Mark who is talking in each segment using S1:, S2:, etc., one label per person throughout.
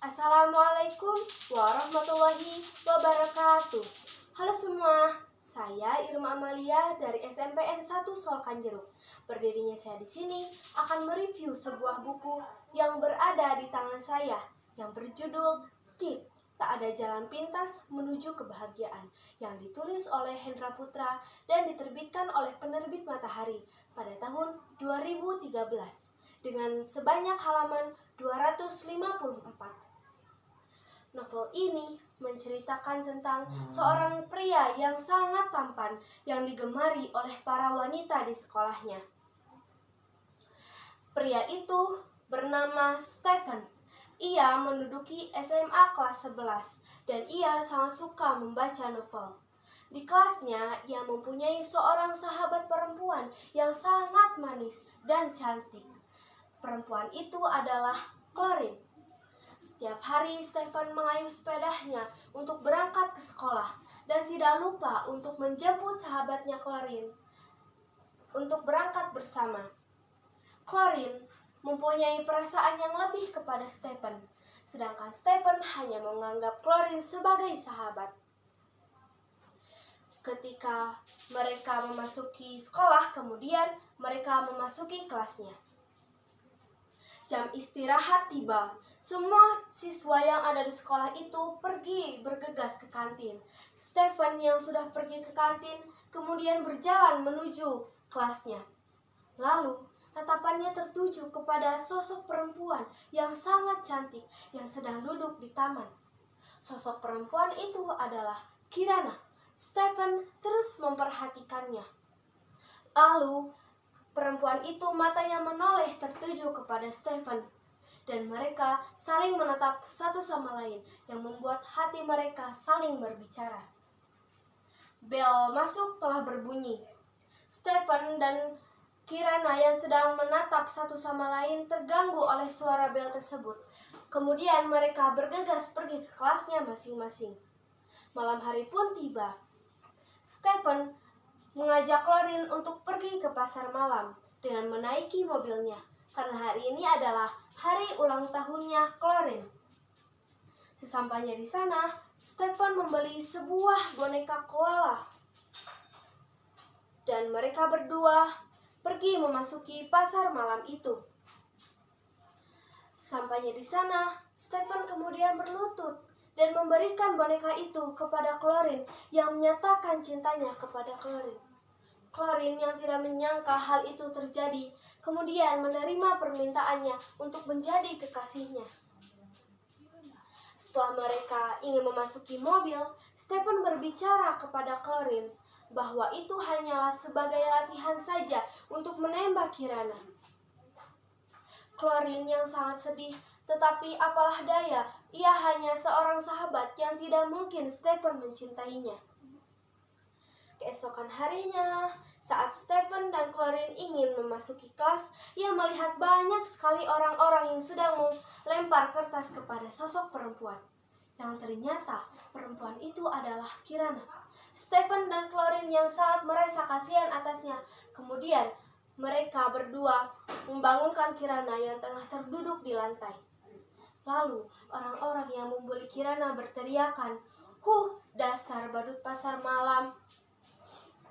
S1: Assalamualaikum warahmatullahi wabarakatuh. Halo semua, saya Irma Amalia dari SMPN 1 Solkanjeruk. Berdirinya saya di sini akan mereview sebuah buku yang berada di tangan saya yang berjudul Deep, Tak Ada Jalan Pintas Menuju Kebahagiaan, yang ditulis oleh Hendra Putra dan diterbitkan oleh penerbit Matahari pada tahun 2013 dengan sebanyak halaman 254. Novel ini menceritakan tentang seorang pria yang sangat tampan yang digemari oleh para wanita di sekolahnya. Pria itu bernama Stephen. Ia menduduki SMA kelas 11 dan ia sangat suka membaca novel. Di kelasnya, ia mempunyai seorang sahabat perempuan yang sangat manis dan cantik. Perempuan itu adalah Chlorine. Setiap hari Stephen mengayuh sepedanya untuk berangkat ke sekolah dan tidak lupa untuk menjemput sahabatnya Chlorine untuk berangkat bersama. Chlorine mempunyai perasaan yang lebih kepada Stephen, sedangkan Stephen hanya menganggap Chlorine sebagai sahabat. Ketika mereka memasuki sekolah, kemudian mereka memasuki kelasnya. Jam istirahat tiba. Semua siswa yang ada di sekolah itu pergi bergegas ke kantin. Stephen yang sudah pergi ke kantin kemudian berjalan menuju kelasnya. Lalu tatapannya tertuju kepada sosok perempuan yang sangat cantik yang sedang duduk di taman. Sosok perempuan itu adalah Kirana. Stephen terus memperhatikannya. Lalu perempuan itu matanya menoleh tertuju kepada Stephen, dan mereka saling menatap satu sama lain yang membuat hati mereka saling berbicara. Bel masuk telah berbunyi. Stephen dan Kirana yang sedang menatap satu sama lain terganggu oleh suara bel tersebut. Kemudian mereka bergegas pergi ke kelasnya masing-masing. Malam hari pun tiba. Stephen mengajak Chlorine untuk pergi ke pasar malam dengan menaiki mobilnya, karena hari ini adalah hari ulang tahunnya Chlorine. Sesampainya di sana, Stephen membeli sebuah boneka koala dan mereka berdua pergi memasuki pasar malam itu. Sampainya di sana, Stephen kemudian berlutut dan memberikan boneka itu kepada Chlorine yang menyatakan cintanya kepada Chlorine. Chlorine yang tidak menyangka hal itu terjadi, kemudian menerima permintaannya untuk menjadi kekasihnya. Setelah mereka ingin memasuki mobil, Stephen berbicara kepada Chlorine bahwa itu hanyalah sebagai latihan saja untuk menembak Kirana. Chlorine yang sangat sedih, tetapi apalah daya, ia hanya seorang sahabat yang tidak mungkin Stephen mencintainya. Keesokan harinya, saat Stephen dan Chlorine ingin memasuki kelas, ia melihat banyak sekali orang-orang yang sedang melempar kertas kepada sosok perempuan. Yang ternyata perempuan itu adalah Kirana. Stephen dan Chlorine yang sangat merasa kasihan atasnya. Kemudian mereka berdua membangunkan Kirana yang tengah terduduk di lantai. Lalu orang-orang yang membuli Kirana berteriakan, dasar badut pasar malam."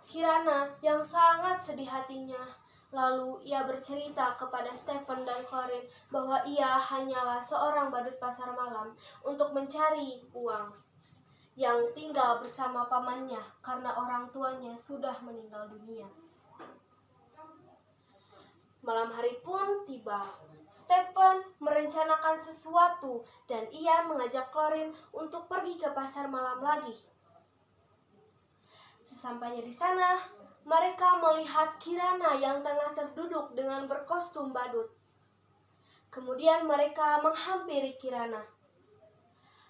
S1: Kirana yang sangat sedih hatinya. Lalu ia bercerita kepada Stephen dan Chlorine bahwa ia hanyalah seorang badut pasar malam untuk mencari uang, yang tinggal bersama pamannya karena orang tuanya sudah meninggal dunia. Malam hari pun tiba. Stephen merencanakan sesuatu dan ia mengajak Chlorine untuk pergi ke pasar malam lagi. Sesampainya di sana, mereka melihat Kirana yang tengah terduduk dengan berkostum badut. Kemudian mereka menghampiri Kirana.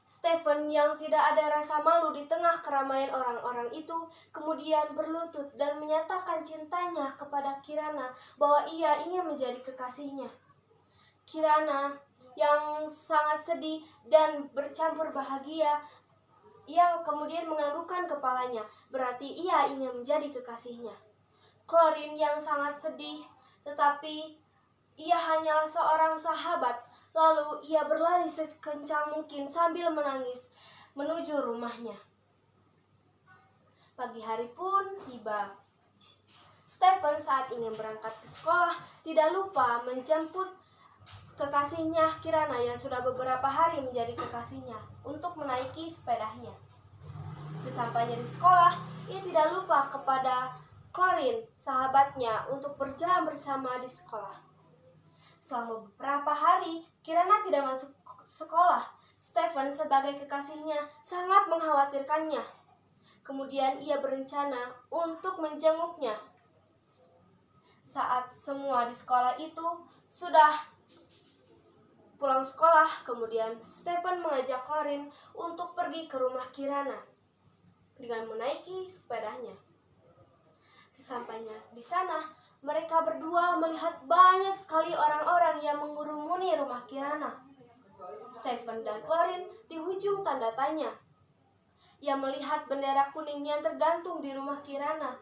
S1: Stephen yang tidak ada rasa malu di tengah keramaian orang-orang itu kemudian berlutut dan menyatakan cintanya kepada Kirana bahwa ia ingin menjadi kekasihnya. Kirana yang sangat sedih dan bercampur bahagia, ia kemudian menganggukkan kepalanya, berarti ia ingin menjadi kekasihnya. Chlorine yang sangat sedih, tetapi ia hanyalah seorang sahabat, Lalu ia berlari sekencang mungkin sambil menangis menuju rumahnya. Pagi hari pun tiba. Stephen saat ingin berangkat ke sekolah tidak lupa menjemput kekasihnya Kirana yang sudah beberapa hari menjadi kekasihnya untuk menaiki sepedanya. Sesampainya di sekolah, ia tidak lupa kepada Chlorine, sahabatnya, untuk berjalan bersama di sekolah. Selama beberapa hari, Kirana tidak masuk sekolah. Stephen sebagai kekasihnya sangat mengkhawatirkannya. Kemudian ia berencana untuk menjenguknya. Saat semua di sekolah itu sudah pulang sekolah, kemudian Stephen mengajak Chlorine untuk pergi ke rumah Kirana dengan menaiki sepedanya. Sesampainya di sana, mereka berdua melihat banyak sekali orang-orang yang mengurumuni rumah Kirana. Stephen dan Chlorine di ujung tanda tanya. Ia melihat bendera kuning yang tergantung di rumah Kirana.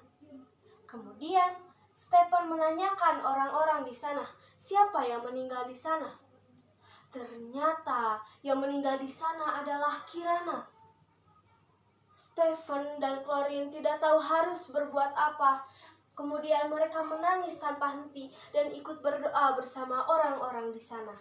S1: Kemudian Stephen menanyakan orang-orang di sana, siapa yang meninggal di sana. Ternyata yang meninggal di sana adalah Kirana. Stephen dan Chlorine tidak tahu harus berbuat apa. Kemudian mereka menangis tanpa henti dan ikut berdoa bersama orang-orang di sana.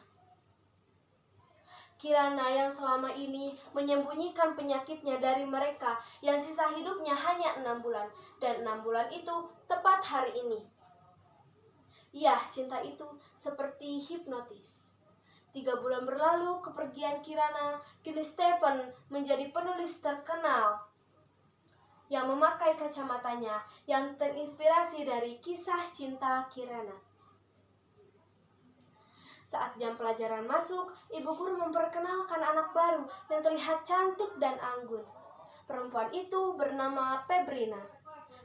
S1: Kirana yang selama ini menyembunyikan penyakitnya dari mereka yang sisa hidupnya hanya 6 bulan. Dan 6 bulan itu tepat hari ini. Ya, cinta itu seperti hipnotis. 3 bulan berlalu kepergian Kirana, kini Stephen menjadi penulis terkenal yang memakai kacamatanya yang terinspirasi dari kisah cinta Kirana. Saat jam pelajaran masuk, ibu guru memperkenalkan anak baru yang terlihat cantik dan anggun. Perempuan itu bernama Pebrina.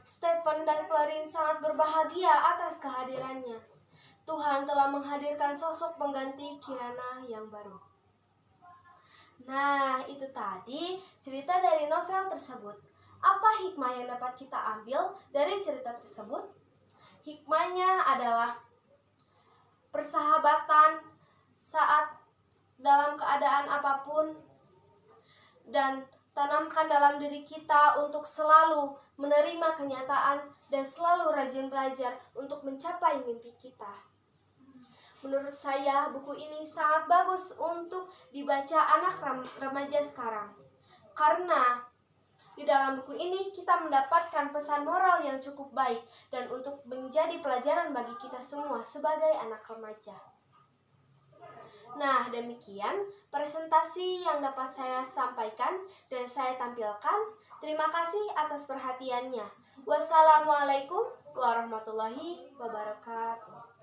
S1: Stephen dan Chlorine sangat berbahagia atas kehadirannya. Tuhan telah menghadirkan sosok pengganti Kirana yang baru. Nah, itu tadi cerita dari novel tersebut. Apa hikmah yang dapat kita ambil dari cerita tersebut? Hikmahnya adalah persahabatan saat dalam keadaan apapun, dan tanamkan dalam diri kita untuk selalu menerima kenyataan dan selalu rajin belajar untuk mencapai mimpi kita. Menurut saya, buku ini sangat bagus untuk dibaca anak remaja sekarang. Karena di dalam buku ini kita mendapatkan pesan moral yang cukup baik dan untuk menjadi pelajaran bagi kita semua sebagai anak remaja. Nah, demikian presentasi yang dapat saya sampaikan dan saya tampilkan. Terima kasih atas perhatiannya. Wassalamualaikum warahmatullahi wabarakatuh.